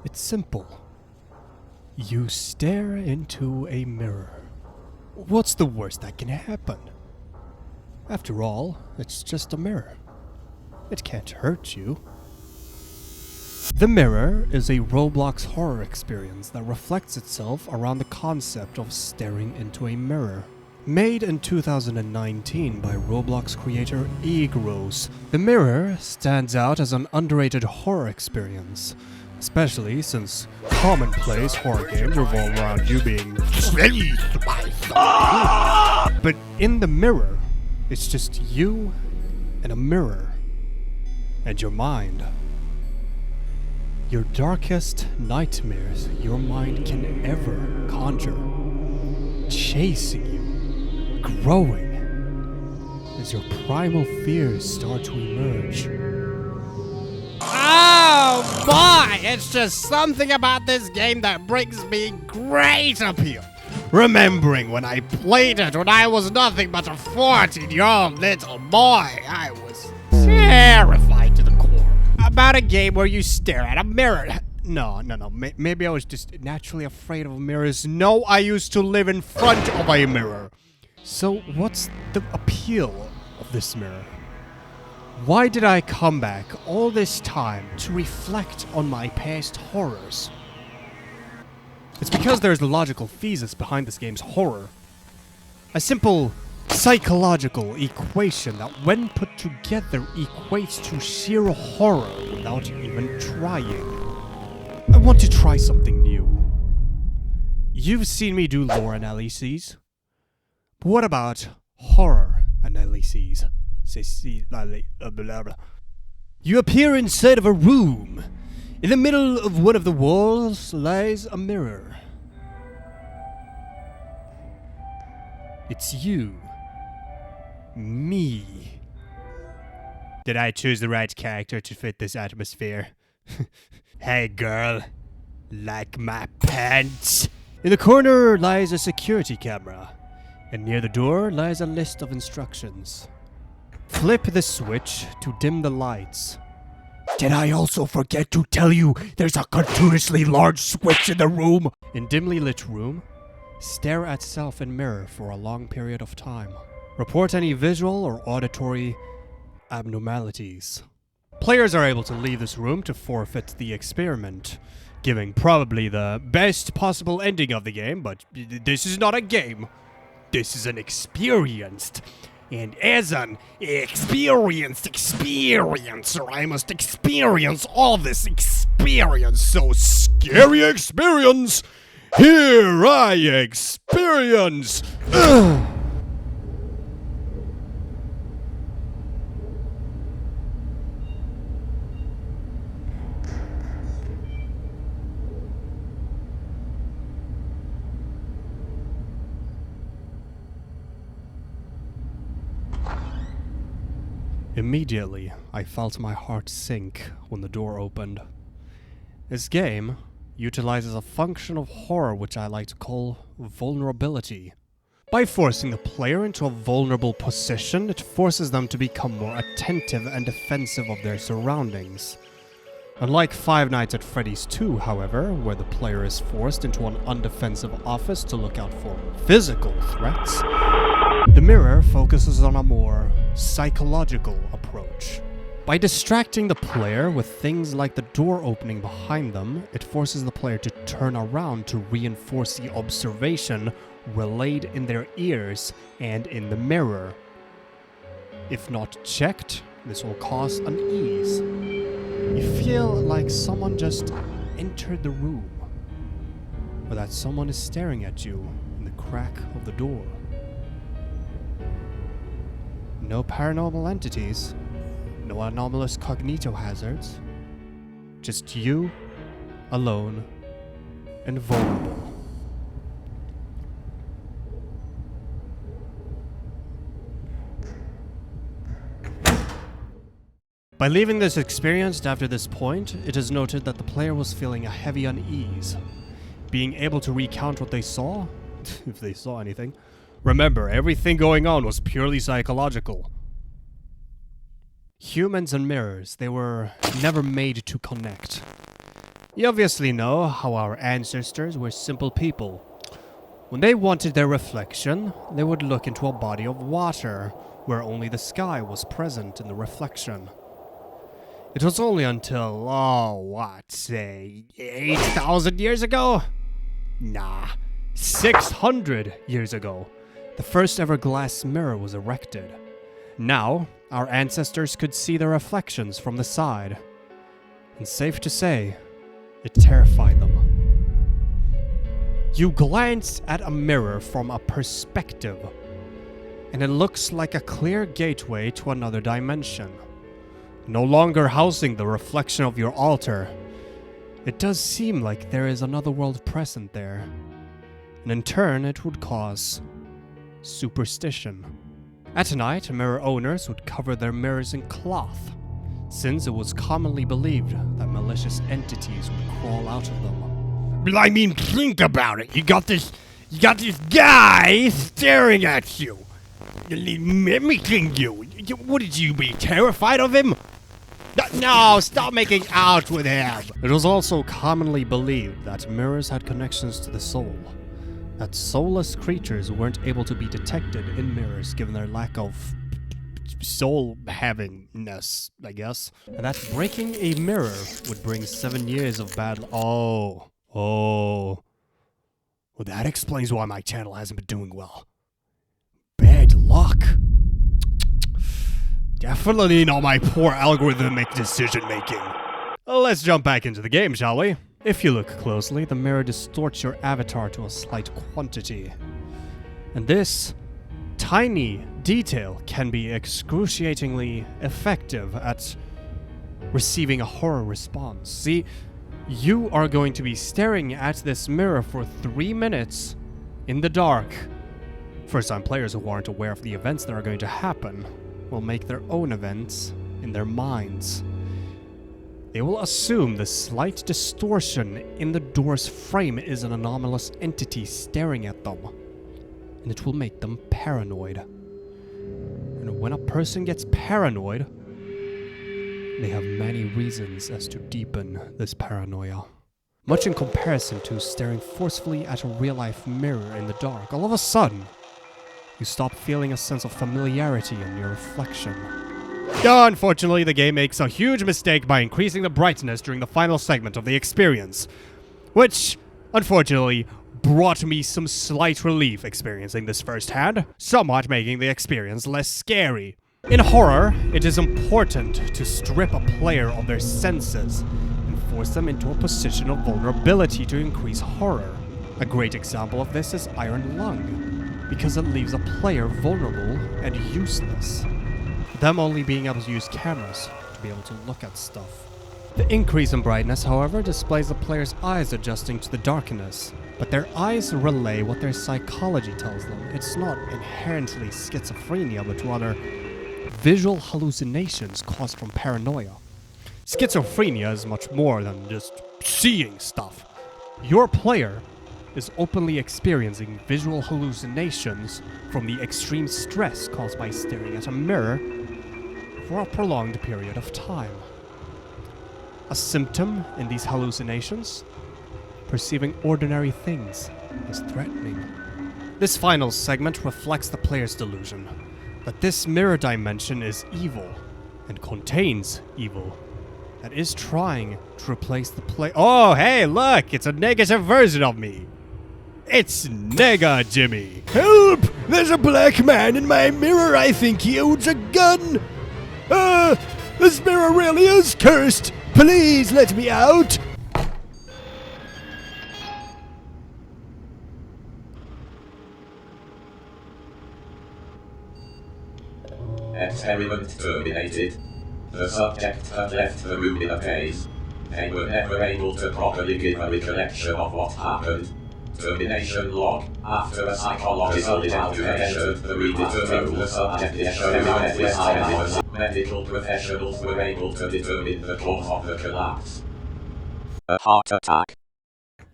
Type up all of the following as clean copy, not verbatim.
It's simple. You stare into a mirror. What's the worst that can happen? After all, it's just a mirror. It can't hurt you. The Mirror is a Roblox horror experience that reflects itself around the concept of staring into a mirror. Made in 2019 by Roblox creator Egros, The Mirror stands out as an underrated horror experience, especially since commonplace horror games revolve around you being chased by something. But in The Mirror, it's just you and a mirror and your mind. Your darkest nightmares your mind can ever conjure, chasing you, growing, as your primal fears start to emerge. Oh boy, it's just something about this game that brings me great appeal. Remembering when I played it when I was nothing but a 14-year-old little boy, I was terrified to the core. About a game where you stare at a mirror. No. Maybe I was just naturally afraid of mirrors. No, I used to live in front of a mirror. So what's the appeal of this mirror? Why did I come back all this time to reflect on my past horrors? It's because there's a logical thesis behind this game's horror. A simple psychological equation that, when put together, equates to sheer horror without even trying. I want to try something new. You've seen me do lore analyses. But what about horror analyses? You appear inside of a room. In the middle of one of the walls lies a mirror. It's you. Me. Did I choose the right character to fit this atmosphere? Hey girl, like my pants? In the corner lies a security camera, and near the door lies a list of instructions. Flip the switch to dim the lights. Did I also forget to tell you there's a continuously large switch in the room? In dimly lit room, stare at self in mirror for a long period of time. Report any visual or auditory abnormalities. Players are able to leave this room to forfeit the experiment, giving probably the best possible ending of the game, but this is not a game. This is an experience. And as an experienced experiencer, I must experience all this experience. So scary experience! Here I experience! Ugh. Immediately, I felt my heart sink when the door opened. This game utilizes a function of horror which I like to call vulnerability. By forcing the player into a vulnerable position, it forces them to become more attentive and defensive of their surroundings. Unlike Five Nights at Freddy's 2, however, where the player is forced into an undefensive office to look out for physical threats, The Mirror focuses on a more psychological approach. By distracting the player with things like the door opening behind them, it forces the player to turn around to reinforce the observation relayed in their ears and in the mirror. If not checked, this will cause unease. You feel like someone just entered the room, or that someone is staring at you in the crack of the door. No paranormal entities, no anomalous cognito hazards, just you, alone, and vulnerable. By leaving this experienced after this point, it is noted that the player was feeling a heavy unease. Being able to recount what they saw, if they saw anything. Remember, everything going on was purely psychological. Humans and mirrors, they were never made to connect. You obviously know how our ancestors were simple people. When they wanted their reflection, they would look into a body of water where only the sky was present in the reflection. It was only until, say 8,000 years ago? Nah, 600 years ago, the first ever glass mirror was erected. Now, our ancestors could see their reflections from the side. And safe to say, it terrified them. You glance at a mirror from a perspective, and it looks like a clear gateway to another dimension. No longer housing the reflection of your altar, it does seem like there is another world present there. And in turn, it would cause superstition. At night, mirror owners would cover their mirrors in cloth, since it was commonly believed that malicious entities would crawl out of them. I mean, think about it. You got this guy staring at you. Mimicking you. Wouldn't you be terrified of him? No, stop making out with him. It was also commonly believed that mirrors had connections to the soul, that soulless creatures weren't able to be detected in mirrors given their lack of soul-havingness, I guess. And that breaking a mirror would bring 7 years of bad... Oh. Well, that explains why my channel hasn't been doing well. Bad luck. Definitely not my poor algorithmic decision-making. Let's jump back into the game, shall we? If you look closely, the mirror distorts your avatar to a slight quantity. And this tiny detail can be excruciatingly effective at receiving a horror response. See, you are going to be staring at this mirror for 3 minutes in the dark. First-time players who aren't aware of the events that are going to happen will make their own events in their minds. They will assume the slight distortion in the door's frame is an anomalous entity staring at them, and it will make them paranoid. And when a person gets paranoid, they have many reasons as to deepen this paranoia. Much in comparison to staring forcefully at a real-life mirror in the dark, all of a sudden, you stop feeling a sense of familiarity in your reflection. Unfortunately, the game makes a huge mistake by increasing the brightness during the final segment of the experience, which, unfortunately, brought me some slight relief experiencing this firsthand, somewhat making the experience less scary. In horror, it is important to strip a player of their senses and force them into a position of vulnerability to increase horror. A great example of this is Iron Lung, because it leaves a player vulnerable and useless, them only being able to use cameras to be able to look at stuff. The increase in brightness, however, displays the player's eyes adjusting to the darkness, but their eyes relay what their psychology tells them. It's not inherently schizophrenia, but rather visual hallucinations caused from paranoia. Schizophrenia is much more than just seeing stuff. Your player is openly experiencing visual hallucinations from the extreme stress caused by staring at a mirror for a prolonged period of time. A symptom in these hallucinations, perceiving ordinary things as threatening. This final segment reflects the player's delusion that this mirror dimension is evil and contains evil that is trying to replace the play. Oh, hey, look, it's a negative version of me. It's Nega Jimmy. Help! There's a black man in my mirror. I think he owns a gun. This mirror really is cursed. Please let me out. Experiment terminated. The subject had left the room in a daze. They were never able to properly give a recollection of what happened. Termination log. After a psychological evaluation, the room determined the subject is showing hours. Medical professionals were able to determine the cause of the collapse. A heart attack.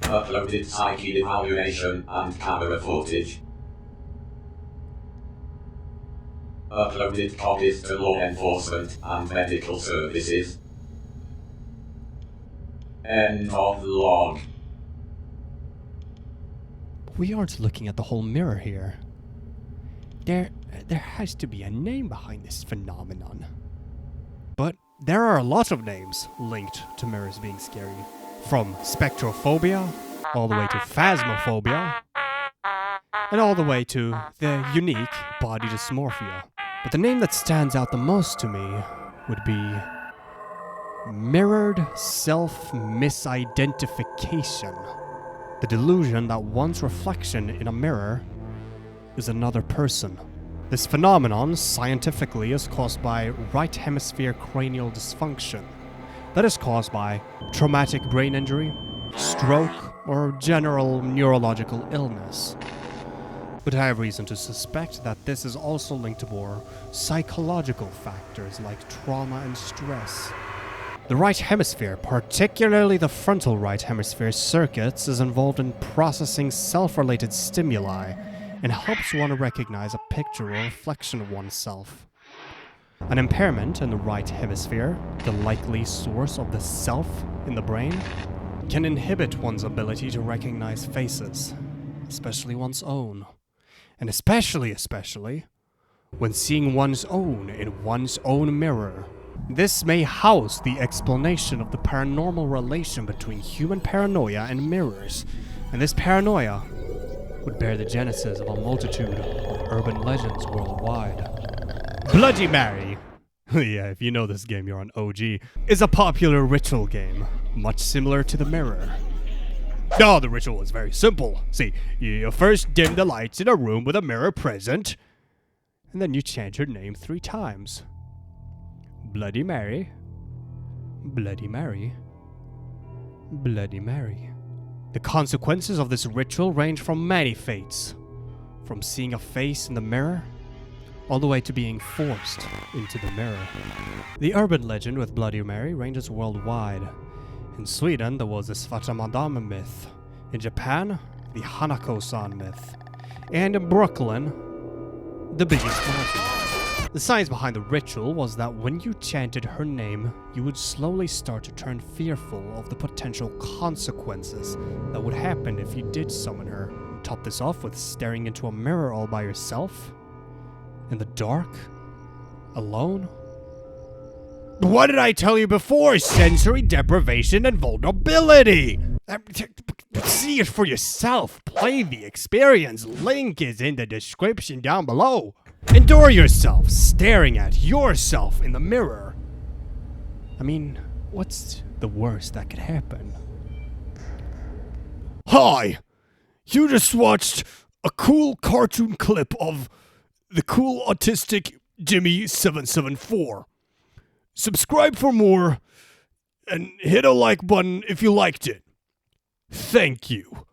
Uploaded psyche evaluation and camera footage. Uploaded copies to law enforcement and medical services. End of log. We aren't looking at the whole mirror here. There has to be a name behind this phenomenon. But there are a lot of names linked to mirrors being scary. From spectrophobia, all the way to phasmophobia, and all the way to the unique body dysmorphia. But the name that stands out the most to me would be mirrored self-misidentification. The delusion that one's reflection in a mirror is another person. This phenomenon, scientifically, is caused by right hemisphere cranial dysfunction. That is caused by traumatic brain injury, stroke, or general neurological illness. But I have reason to suspect that this is also linked to more psychological factors like trauma and stress. The right hemisphere, particularly the frontal right hemisphere circuits, is involved in processing self-related stimuli and helps one recognize a picture or reflection of oneself. An impairment in the right hemisphere, the likely source of the self in the brain, can inhibit one's ability to recognize faces, especially one's own. And especially when seeing one's own in one's own mirror. This may house the explanation of the paranormal relation between human paranoia and mirrors, and this paranoia would bear the genesis of a multitude of urban legends worldwide. Bloody Mary, yeah, if you know this game, you're an OG, is a popular ritual game, much similar to the mirror. No, the ritual is very simple. See, you first dim the lights in a room with a mirror present, and then you chant your name 3 times. Bloody Mary, Bloody Mary, Bloody Mary. The consequences of this ritual range from many fates, from seeing a face in the mirror, all the way to being forced into the mirror. The urban legend with Bloody Mary ranges worldwide. In Sweden, there was the Svarta Madame myth. In Japan, the Hanako-san myth. And in Brooklyn, the biggest mountain. The science behind the ritual was that when you chanted her name, you would slowly start to turn fearful of the potential consequences that would happen if you did summon her. Top this off with staring into a mirror all by yourself, in the dark, alone. What did I tell you before? Sensory deprivation and vulnerability! See it for yourself. Play the experience. Link is in the description down below. Endure yourself staring at yourself in the mirror. I mean, what's the worst that could happen? Hi! You just watched a cool cartoon clip of the cool autistic Jimmy774. Subscribe for more, and hit a like button if you liked it. Thank you.